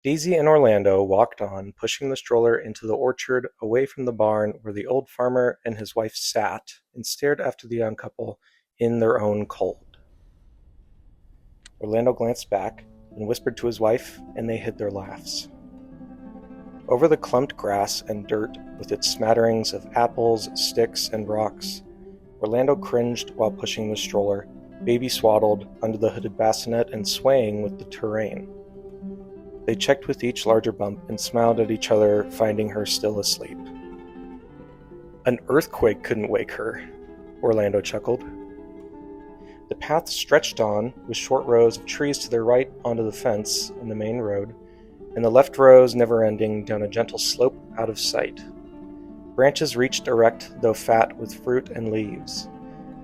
Daisy and Orlando walked on, pushing the stroller into the orchard away from the barn where the old farmer and his wife sat and stared after the young couple in their own cold. Orlando glanced back and whispered to his wife, and they hid their laughs. Over the clumped grass and dirt, with its smatterings of apples, sticks, and rocks, Orlando cringed while pushing the stroller, baby swaddled under the hooded bassinet and swaying with the terrain. They checked with each larger bump and smiled at each other, finding her still asleep. An earthquake couldn't wake her, Orlando chuckled. The path stretched on, with short rows of trees to their right onto the fence and the main road, and the left rows never ending down a gentle slope out of sight. Branches reached erect, though fat with fruit and leaves.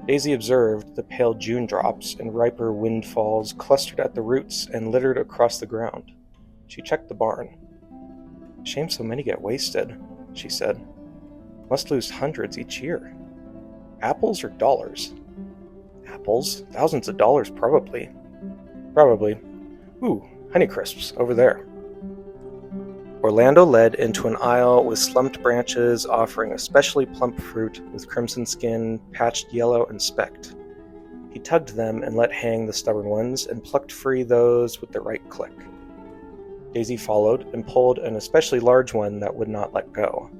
Daisy observed the pale June drops and riper windfalls clustered at the roots and littered across the ground. She checked the barn. "Shame so many get wasted," she said. "Must lose hundreds each year. Apples or dollars?" "Apples. Thousands of dollars, probably." "Probably. Ooh, Honeycrisps, over there." Orlando led into an aisle with slumped branches offering especially plump fruit with crimson skin, patched yellow and specked. He tugged them and let hang the stubborn ones and plucked free those with the right click. Daisy followed and pulled an especially large one that would not let go.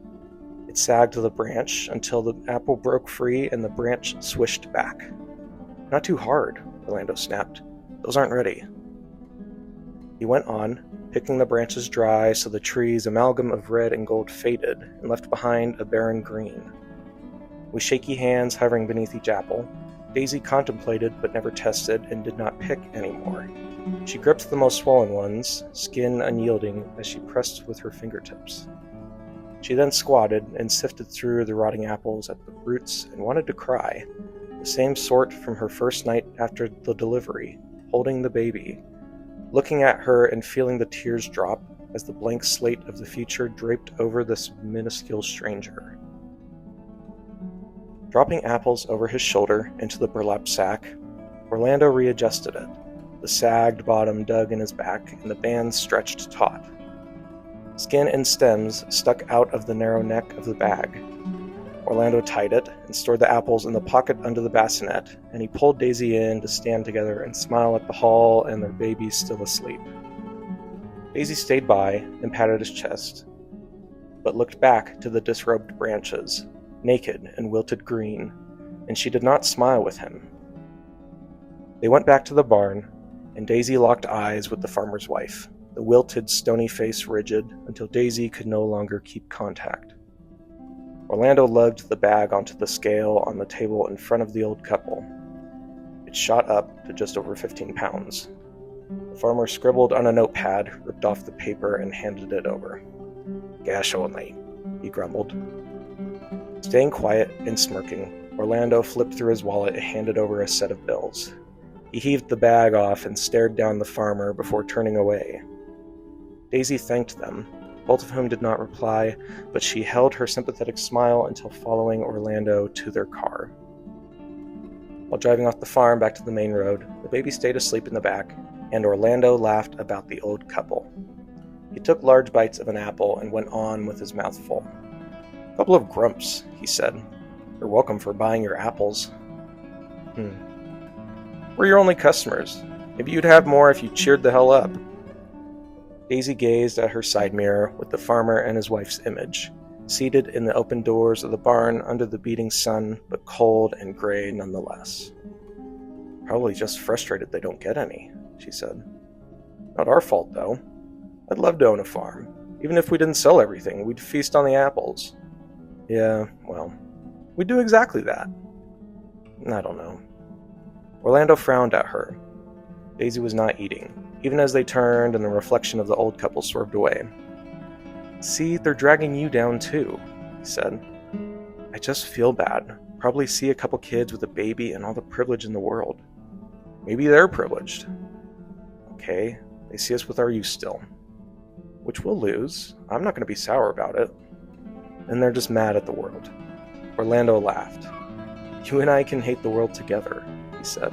It sagged to the branch until the apple broke free and the branch swished back. "Not too hard," Orlando snapped. "Those aren't ready." He went on, picking the branches dry so the tree's amalgam of red and gold faded and left behind a barren green. With shaky hands hovering beneath each apple, Daisy contemplated but never tested and did not pick anymore. She gripped the most swollen ones, skin unyielding as she pressed with her fingertips. She then squatted and sifted through the rotting apples at the roots and wanted to cry, the same sort from her first night after the delivery, holding the baby, looking at her and feeling the tears drop as the blank slate of the future draped over this minuscule stranger. Dropping apples over his shoulder into the burlap sack, Orlando readjusted it. The sagged bottom dug in his back, and the bands stretched taut. Skin and stems stuck out of the narrow neck of the bag. Orlando tied it and stored the apples in the pocket under the bassinet, and he pulled Daisy in to stand together and smile at the haul and their baby still asleep. Daisy stayed by and patted his chest, but looked back to the disrobed branches, naked and wilted green, and she did not smile with him. They went back to the barn, and Daisy locked eyes with the farmer's wife, the wilted, stony face rigid until Daisy could no longer keep contact. Orlando lugged the bag onto the scale on the table in front of the old couple. It shot up to just over 15 pounds. The farmer scribbled on a notepad, ripped off the paper, and handed it over. "Gash only," he grumbled. Staying quiet and smirking, Orlando flipped through his wallet and handed over a set of bills. He heaved the bag off and stared down the farmer before turning away. Daisy thanked them, both of whom did not reply, but she held her sympathetic smile until following Orlando to their car. While driving off the farm back to the main road, the baby stayed asleep in the back, and Orlando laughed about the old couple. He took large bites of an apple and went on with his mouth full. "Couple of grumps," he said. "You're welcome for buying your apples." "We're your only customers. Maybe you'd have more if you cheered the hell up." Daisy gazed at her side mirror with the farmer and his wife's image, seated in the open doors of the barn under the beating sun, but cold and gray nonetheless. "Probably just frustrated they don't get any," she said. "Not our fault, though. I'd love to own a farm. Even if we didn't sell everything, we'd feast on the apples." "Yeah, well, we'd do exactly that." "I don't know." Orlando frowned at her. Daisy was not eating, even as they turned and the reflection of the old couple swerved away. "See, they're dragging you down too," he said. "I just feel bad. Probably see a couple kids with a baby and all the privilege in the world. Maybe they're privileged. Okay, they see us with our youth still. Which we'll lose. I'm not going to be sour about it. And they're just mad at the world." Orlando laughed. "You and I can hate the world together," he said.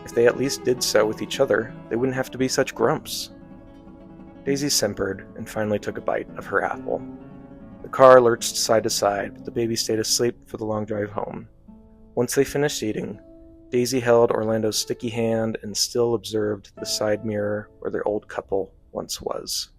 "If they at least did so with each other, they wouldn't have to be such grumps." Daisy simpered and finally took a bite of her apple. The car lurched side to side, but the baby stayed asleep for the long drive home. Once they finished eating, Daisy held Orlando's sticky hand and still observed the side mirror where their old couple once was.